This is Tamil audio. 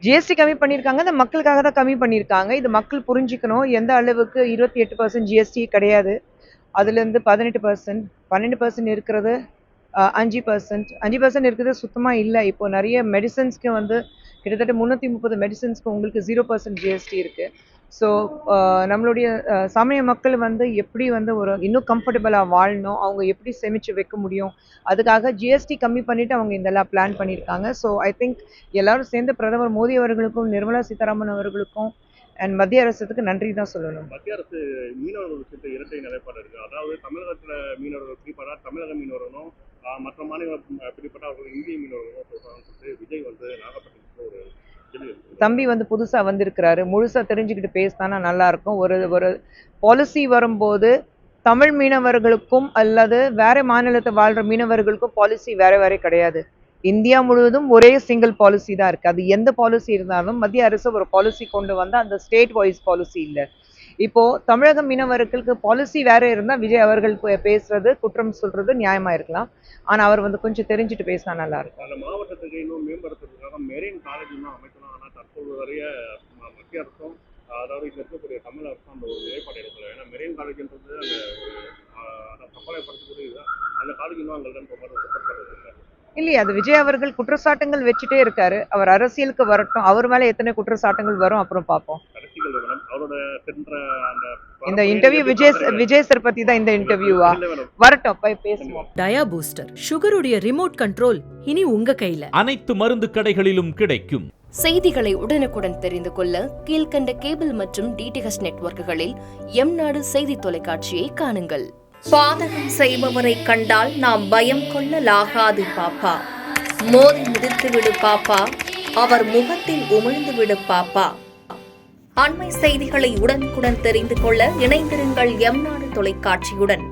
ஜிஎஸ்டி கம்மி பண்ணியிருக்காங்க, இந்த மக்களுக்காக தான் கம்மி பண்ணியிருக்காங்க. இது மக்கள் புரிஞ்சுக்கணும். எந்த அளவுக்கு 28% ஜிஎஸ்டி கிடையாது. அதுலேருந்து 18%, 12% இருக்கிறது 5%, 5% இருக்கிறது சுத்தமா இல்ல. இப்போ நெறைய மெடிசின்ஸ்க்கு வந்து கிட்டத்தட்ட 330 மெடிசின்ஸ்க்கு உங்களுக்கு 0% ஜிஎஸ்டி இருக்கு. ஸோ நம்மளுடைய சாமானிய மக்கள் வந்து எப்படி வந்து ஒரு இன்னும் கம்ஃபர்டபுளா வாழணும், அவங்க எப்படி சேமிச்சு வைக்க முடியும், அதுக்காக ஜிஎஸ்டி கம்மி பண்ணிட்டு அவங்க இதெல்லாம் பிளான் பண்ணியிருக்காங்க. ஸோ ஐ திங்க் எல்லாரும் சேர்ந்து பிரதமர் மோடி அவர்களுக்கும், நிர்மலா சீதாராமன் அவர்களுக்கும் அண்ட் மத்திய அரசுக்கு நன்றி தான் சொல்லணும். மத்திய அரசு மீனவர்கள் விஷயத்தை இரட்டை நிலைப்பாடு இருக்கு. அதாவது தமிழகத்துல மீனவர்கள் பிடிப்பதா தமிழக மீனவர்களும் மற்ற மாநிலம் பிடிப்பதா அவர்கள் இந்திய மீனவர்களும் சொல்றாங்கன்னு சொல்லிட்டு விஜய் வந்து நாகப்பட்டினத்துல ஒரு தம்பி வந்து புதுசா வந்திருக்கிறாரு, முழுசா தெரிஞ்சுக்கிட்டு பேசினா நல்லா இருக்கும். ஒரு பாலிசி வரும்போது தமிழ் மீனவர்களுக்கும் அல்லது வேற மாநிலத்தை வாழ்ற மீனவர்களுக்கும் பாலிசி வேற வேற கிடையாது. இந்தியா முழுவதும் ஒரே சிங்கிள் பாலிசி தான் இருக்கு. அது எந்த பாலிசி இருந்தாலும் மத்திய அரசு ஒரு பாலிசி கொண்டு வந்தா அந்த ஸ்டேட் வைஸ் பாலிசி இல்ல. இப்போ தமிழக மீனவர்களுக்கு பாலிசி வேற இருந்தா விஜய் அவர்கள் பேசுறது, குற்றம் சொல்றது நியாயமா இருக்கலாம். ஆனா அவர் வந்து கொஞ்சம் தெரிஞ்சுட்டு பேசினா நல்லா இருக்கும். அந்த மாவட்டத்துக்கு இன்னும் மேம்படுத்துறதுக்காக மெரீன் காலேஜ் தான் அமைக்கலாம். ஆனா தற்போது வரைய மத்திய அரசும் அதாவது இங்க இருக்கக்கூடிய தமிழ் அரசும் அந்த ஒரு நிலைப்பாடு எடுக்கல. ஏன்னா மெரீன் காலேஜ்ன்றது அந்த கப்பலை படுத்தக்கூடிய அந்த காலேஜ் இன்னும் அங்கே குற்றப்படுறது இல்லையா, அது விஜய் அவர்கள் குற்றச்சாட்டுகள் வச்சுட்டே இருக்காரு. அவர் அரசியலுக்கு வரட்டும், அவர் மேல எத்தனை குற்றச்சாட்டுகள் வரும் அப்புறம் பார்ப்போம். இந்த இன்டர்வியூ விஜய் சார் பத்தி தான் இந்த இன்டர்வியூவா? வரட்டும் போய் பேசுவோம். டயா பூஸ்டர் சுகருடைய ரிமோட் கண்ட்ரோல் இனி உங்க கையில. அனைத்து மருந்து கடைகளிலும் கிடைக்கும். செய்திகளை உடனுக்குடன் தெரிந்து கொள்ள கீழ்கண்ட கேபிள் மற்றும் டிடிஹெச் நெட்வொர்க்குகளில் எம்நாடு செய்தி தொலைக்காட்சியை காணுங்கள். பாதகம் செய்பவரை கண்டால் நாம் பயம் கொள்ளலாகாது பாப்பா. மோதி மிதித்துவிடு பாப்பா, அவர் முகத்தில் உமிழ்ந்துவிடு பாப்பா. அண்மை செய்திகளை உடனுக்குடன் தெரிந்து கொள்ள இணைந்திருங்கள் எம்நாடு தொலைக்காட்சியுடன்.